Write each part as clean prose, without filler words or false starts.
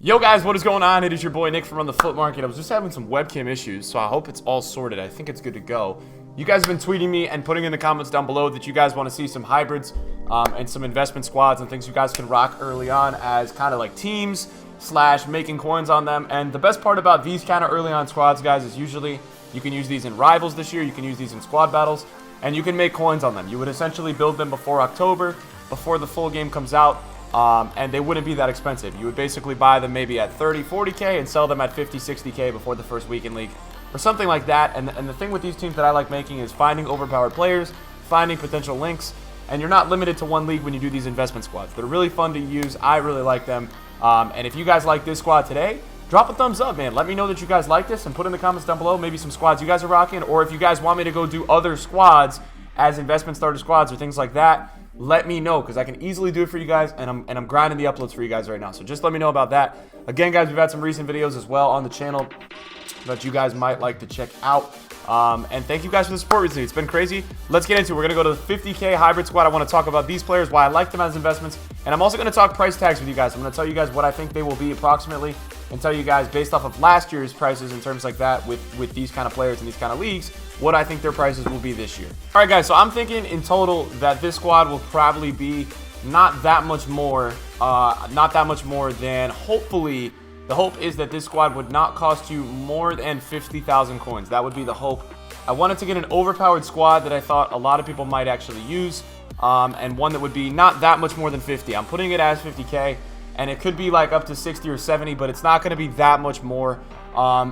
Yo guys, what is going on? It is your boy Nick from Run the Flip Market. I was just having some webcam issues, so I hope it's all sorted. I think it's good to go. You guys have been tweeting me and putting in the comments down below that you guys want to see some hybrids and some investment squads and things you guys can rock early on as kind of like teams / making coins on them. And the best part about these kind of early on squads, guys, is usually you can use these in rivals this year, you can use these in squad battles, and you can make coins on them. You would essentially build them before October, before the full game comes out. And they wouldn't be that expensive. You would basically buy them maybe at 30, 40K and sell them at 50, 60K before the first weekend league or something like that. And the thing with these teams that I like making is finding overpowered players, finding potential links, and you're not limited to one league when you do these investment squads. They're really fun to use. I really like them. And if you guys like this squad today, drop a thumbs up, man. Let me know that you guys like this and put in the comments down below maybe some squads you guys are rocking, or if you guys want me to go do other squads as investment starter squads or things like that. Let me know, because I can easily do it for you guys, and I'm grinding the uploads for you guys right now. So just let me know about that. Again, guys, we've had some recent videos as well on the channel that you guys might like to check out. And thank you guys for the support recently. It's been crazy. Let's get into it. We're going to go to the 50K hybrid squad. I want to talk about these players, why I like them as investments, and I'm also going to talk price tags with you guys. I'm going to tell you guys what I think they will be approximately, and tell you guys based off of last year's prices in terms like that with these kind of players and these kind of leagues, what I think their prices will be this year. All right, guys, so I'm thinking in total that this squad will probably be not that much more than, hopefully, the hope is that this squad would not cost you more than 50,000 coins. That would be the hope. I wanted to get an overpowered squad that I thought a lot of people might actually use, and one that would be not that much more than 50. I'm putting it as 50K, and it could be like up to 60 or 70, but it's not going to be that much more.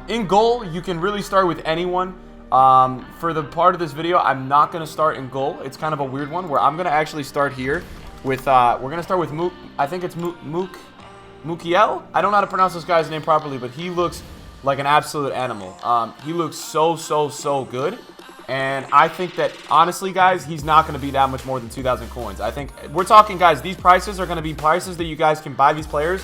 In goal, you can really start with anyone. For the part of this video, I'm not going to start in goal. It's kind of a weird one where I'm going to actually start here with, we're going to start with Mook. I think it's Mukiel. I don't know how to pronounce this guy's name properly, but he looks like an absolute animal. He looks so good. And I think that, honestly, guys, he's not going to be that much more than 2,000 coins. I think we're talking, guys, these prices are going to be prices that you guys can buy these players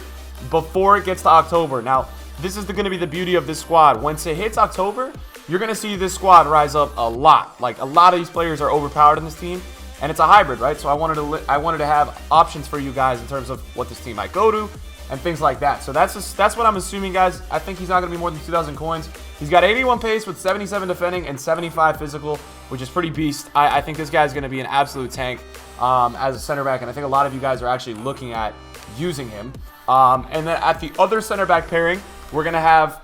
before it gets to October. Now, this is going to be the beauty of this squad. Once it hits October, you're going to see this squad rise up a lot. Like, a lot of these players are overpowered in this team, and it's a hybrid, right? So I wanted to have options for you guys in terms of what this team might go to and things like that. So that's what I'm assuming, guys. I think he's not going to be more than 2,000 coins. He's got 81 pace with 77 defending and 75 physical, which is pretty beast. I think this guy's going to be an absolute tank as a center back, and I think a lot of you guys are actually looking at using him. And then at the other center back pairing, we're going to have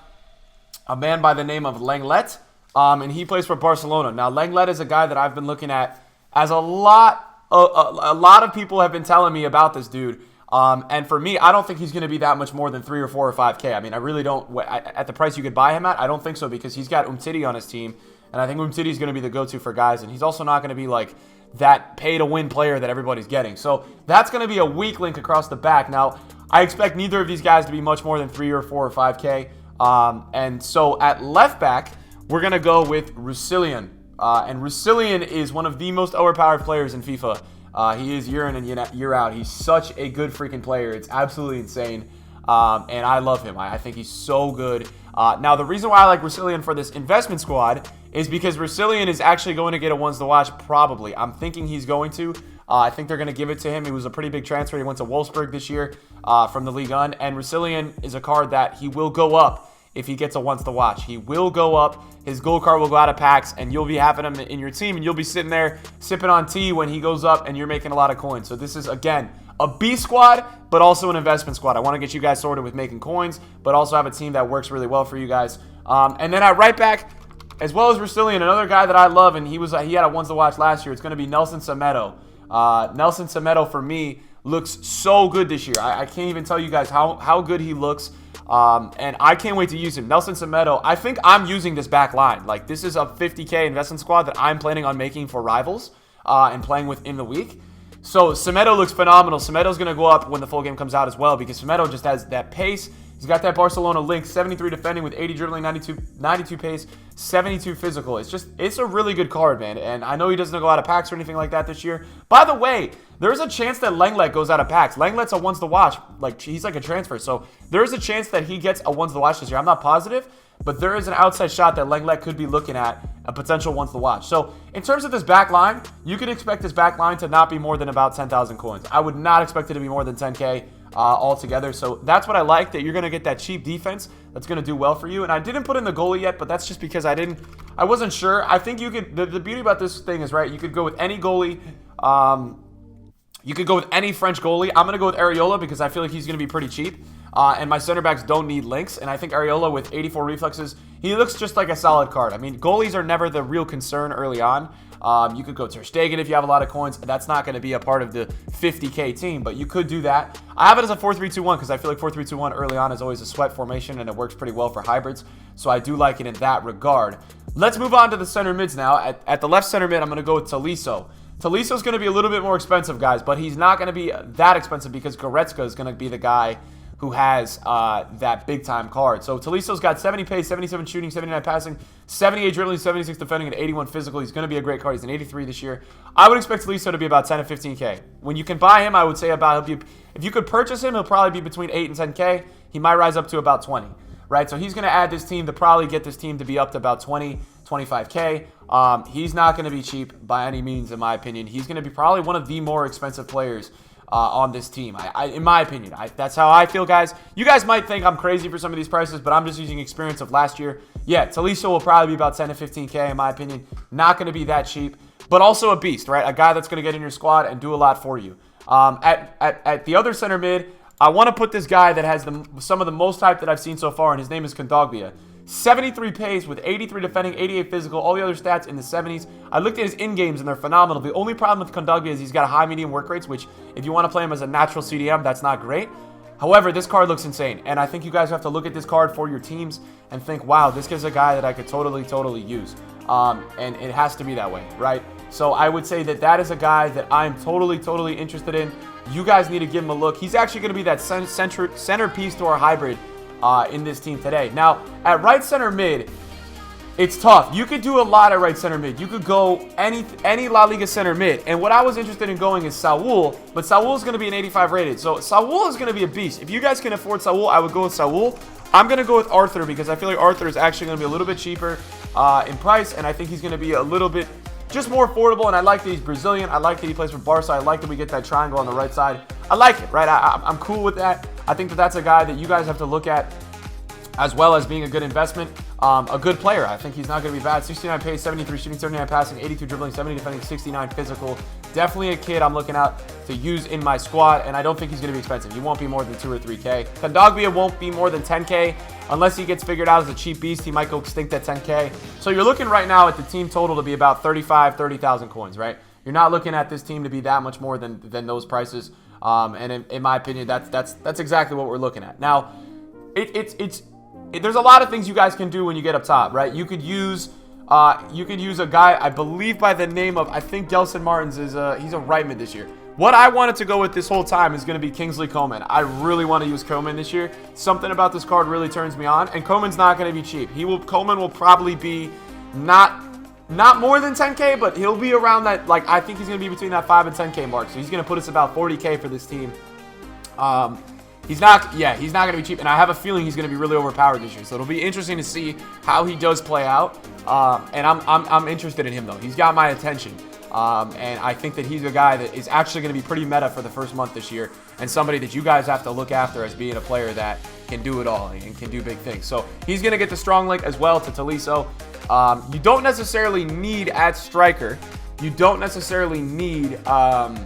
a man by the name of Lenglet, and he plays for Barcelona. Now, Lenglet is a guy that I've been looking at as a lot of people have been telling me about this dude. And for me, I don't think he's going to be that much more than 3 or 4 or 5K. I mean, I really don't. At the price you could buy him at, I don't think so, because he's got Umtiti on his team, and I think Umtiti is going to be the go-to for guys, and he's also not going to be like that pay-to-win player that everybody's getting. So that's going to be a weak link across the back. Now, I expect neither of these guys to be much more than 3 or 4 or 5K. And so at left back, we're going to go with Rusilian. And Rusilian is one of the most overpowered players in FIFA. He is year in and year out. He's such a good freaking player. It's absolutely insane. And I love him. I think he's so good. Now, the reason why I like Rusilian for this investment squad is because Rusilian is actually going to get a ones to watch, probably. I'm thinking he's going to. I think they're going to give it to him. He was a pretty big transfer. He went to Wolfsburg this year from the Ligue 1. And Rusilian is a card that he will go up if he gets a once to watch. He will go up. His gold card will go out of packs, and you'll be having him in your team, and you'll be sitting there sipping on tea when he goes up, and you're making a lot of coins. So this is, again, a B squad, but also an investment squad. I want to get you guys sorted with making coins, but also have a team that works really well for you guys. And then at right back, as well as Rusilian, another guy that I love, and he had a ones to watch last year, it's going to be Nelson Semedo. Nelson Semedo, for me, looks so good this year. I can't even tell you guys how good he looks. And I can't wait to use him. Nelson Semedo, I think I'm using this back line. Like, this is a 50K investment squad that I'm planning on making for rivals and playing with in the week. So Semedo looks phenomenal. Semedo's going to go up when the full game comes out as well, because Semedo just has that pace. He's got that Barcelona link, 73 defending with 80 dribbling, 92 pace, 72 physical. It's a really good card, man. And I know he doesn't go out of packs or anything like that this year. By the way, there's a chance that Lenglet goes out of packs. Lenglet's a ones to watch. Like, he's like a transfer. So there's a chance that he gets a ones to watch this year. I'm not positive, but there is an outside shot that Lenglet could be looking at a potential ones to watch. So in terms of this back line, you can expect this back line to not be more than about 10,000 coins. I would not expect it to be more than 10K. altogether. So that's what I like, that you're going to get that cheap defense that's going to do well for you. And I didn't put in the goalie yet, but that's just because I wasn't sure. I think you could, the beauty about this thing is, right, you could go with any goalie. You could go with any French goalie. I'm going to go with Areola because I feel like he's going to be pretty cheap. And my center backs don't need links. And I think Areola with 84 reflexes, he looks just like a solid card. I mean, goalies are never the real concern early on. You could go Ter Stegen if you have a lot of coins. That's not going to be a part of the 50K team, but you could do that. I have it as a 4-3-2-1 because I feel like 4-3-2-1 early on is always a sweat formation, and it works pretty well for hybrids. So I do like it in that regard. Let's move on to the center mids now. At the left center mid, I'm going to go with Tolisso. Toliso's going to be a little bit more expensive, guys, but he's not going to be that expensive because Goretzka is going to be the guy who has that big-time card. So Toliso's got 70 pace, 77 shooting, 79 passing, 78 dribbling, 76 defending, and 81 physical. He's going to be a great card. He's an 83 this year. I would expect Tolisso to be about 10 to 15K. When you can buy him, I would say about, if you could purchase him, he'll probably be between 8 and 10K. He might rise up to about 20, right? So he's going to add this team to probably get this team to be up to about 20, 25K. He's not going to be cheap by any means, in my opinion. He's going to be probably one of the more expensive players on this team, in my opinion. That's how I feel, guys. You guys might think I'm crazy for some of these prices, but I'm just using experience of last year. Yeah, Tolisso will probably be about 10 to 15K, in my opinion. Not going to be that cheap, but also a beast, right? A guy that's going to get in your squad and do a lot for you. At the other center mid, I want to put this guy that has some of the most hype that I've seen so far, and his name is Kondogbia. 73 pace with 83 defending, 88 physical, all the other stats in the 70s. I looked at his in-games, and they're phenomenal. The only problem with Kondogbia is he's got a high medium work rates, which if you want to play him as a natural CDM, that's not great. However, this card looks insane, and I think you guys have to look at this card for your teams and think, wow, this is a guy that I could totally use. And it has to be that way, right? So I would say that is a guy that I'm totally interested in. You guys need to give him a look. He's actually going to be that centerpiece to our hybrid in this team today. Now, at right center mid, it's tough. You could do a lot at right center mid. You could go any La Liga center mid. And what I was interested in going is Saul, but Saul is going to be an 85 rated. So Saul is going to be a beast. If you guys can afford Saul, I would go with Saul. I'm going to go with Arthur because I feel like Arthur is actually going to be a little bit cheaper in price, and I think he's going to be a little bit just more affordable. And I like that he's Brazilian. I like that he plays for Barca. I like that we get that triangle on the right side. I like it, right? I'm cool with that. I think that's a guy that you guys have to look at as well as being a good investment, a good player. I think he's not going to be bad. 69 pace, 73 shooting, 79 passing, 82 dribbling, 70 defending, 69 physical. Definitely a kid I'm looking out to use in my squad, and I don't think he's going to be expensive. He won't be more than 2 or 3K. Kondogbia won't be more than 10K. Unless he gets figured out as a cheap beast, he might go extinct at 10K. So you're looking right now at the team total to be about 30,000 coins, right? You're not looking at this team to be that much more than those prices. And in my opinion, that's exactly what we're looking at. Now, there's a lot of things you guys can do when you get up top, right? You could use a guy, I believe by the name of, I think Gelson Martins he's a right mid this year. What I wanted to go with this whole time is going to be Kingsley Coleman. I really want to use Coleman this year. Something about this card really turns me on, and Coleman's not going to be cheap. Coleman will probably be not more than 10K, but he'll be around that, like, I think he's going to be between that 5 and 10K mark. So he's going to put us about 40K for this team. He's not going to be cheap, and I have a feeling he's going to be really overpowered this year. So it'll be interesting to see how he does play out. And I'm interested in him though. He's got my attention. And I think that he's a guy that is actually going to be pretty meta for the first month this year, and somebody that you guys have to look after as being a player that can do it all and can do big things. So he's going to get the strong link as well to Tolisso. You don't necessarily need at striker. You don't necessarily need a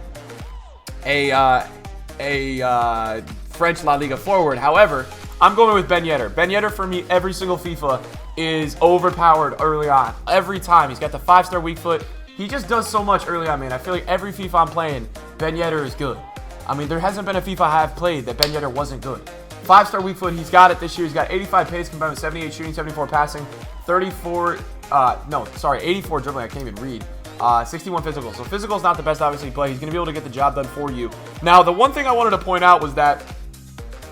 French La Liga forward. However, I'm going with Ben Yedder. Ben Yedder for me, every single FIFA is overpowered early on. Every time. He's got the 5-star weak foot. He just does so much early on, man. I feel like every FIFA I'm playing, Ben Yedder is good. I mean, there hasn't been a FIFA I have played that Ben Yedder wasn't good. 5-star weak foot, he's got it this year. He's got 85 pace combined with 78 shooting, 74 passing, 84 dribbling. I can't even read. 61 physical. So physical is not the best, obviously, play. He's going to be able to get the job done for you. Now, the one thing I wanted to point out was that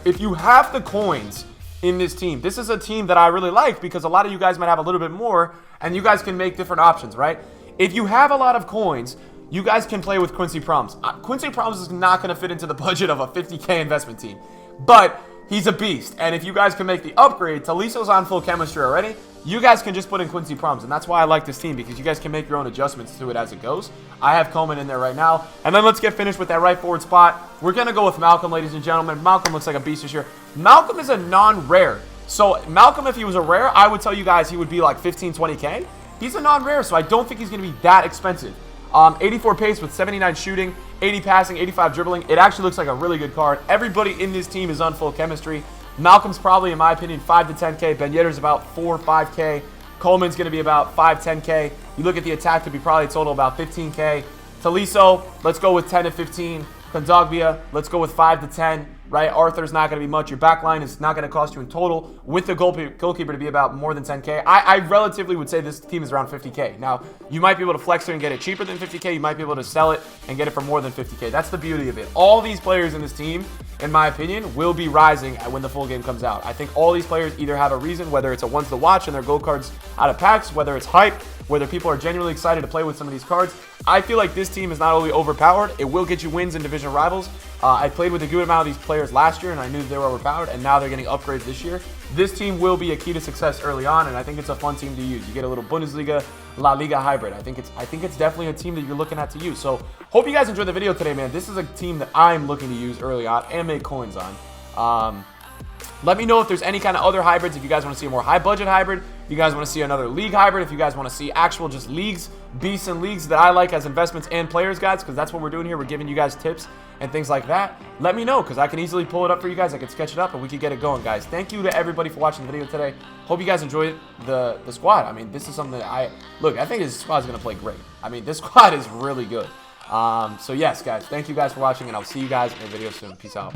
if you have the coins in this team, this is a team that I really like because a lot of you guys might have a little bit more, and you guys can make different options, right? If you have a lot of coins, you guys can play with Quincy Promes. Quincy Promes is not going to fit into the budget of a 50K investment team, but he's a beast. And if you guys can make the upgrade, Tolisso's on full chemistry already. You guys can just put in Quincy Promes, and that's why I like this team, because you guys can make your own adjustments to it as it goes. I have Coleman in there right now. And then let's get finished with that right forward spot. We're going to go with Malcolm, ladies and gentlemen. Malcolm looks like a beast this year. Malcolm is a non-rare. So Malcolm, if he was a rare, I would tell you guys he would be like 15, 20K. He's a non-rare, so I don't think he's going to be that expensive. 84 pace with 79 shooting, 80 passing, 85 dribbling. It actually looks like a really good card. Everybody in this team is on full chemistry. Malcolm's probably, in my opinion, 5 to 10K. Ben Yedder's about 4 or 5K. Coleman's going to be about 5, 10K. You look at the attack to be probably a total about 15K. Taliso, let's go with 10 to 15. Kondogbia, let's go with 5 to 10. Right, Arthur's not going to be much. Your back line is not going to cost you in total, with the goalkeeper to be about more than 10K. I relatively would say this team is around 50K. Now, you might be able to flex it and get it cheaper than 50K. You might be able to sell it and get it for more than 50K. That's the beauty of it. All these players in this team, in my opinion, will be rising when the full game comes out. I think all these players either have a reason, whether it's a ones to watch and their gold cards out of packs, whether it's hype, whether people are genuinely excited to play with some of these cards. I feel like this team is not only overpowered, it will get you wins in division rivals. I played with a good amount of these players last year, and I knew they were overpowered, and now they're getting upgrades this year. This team will be a key to success early on, and I think it's a fun team to use. You get a little Bundesliga, La Liga hybrid. I think it's definitely a team that you're looking at to use. So hope you guys enjoyed the video today, man. This is a team that I'm looking to use early on and make coins on. Let me know if there's any kind of other hybrids. If you guys want to see a more high budget hybrid, if you guys want to see another league hybrid, if you guys want to see actual just leagues, beasts and leagues that I like as investments and players guides, because that's what we're doing here. We're giving you guys tips and things like that. Let me know, because I can easily pull it up for you guys. I can sketch it up and we can get it going, guys. Thank you to everybody for watching the video today. Hope you guys enjoyed the squad. I mean, this is something that I think this squad is going to play great. I mean, this squad is really good. So yes, guys, thank you guys for watching, and I'll see you guys in a video soon. Peace out.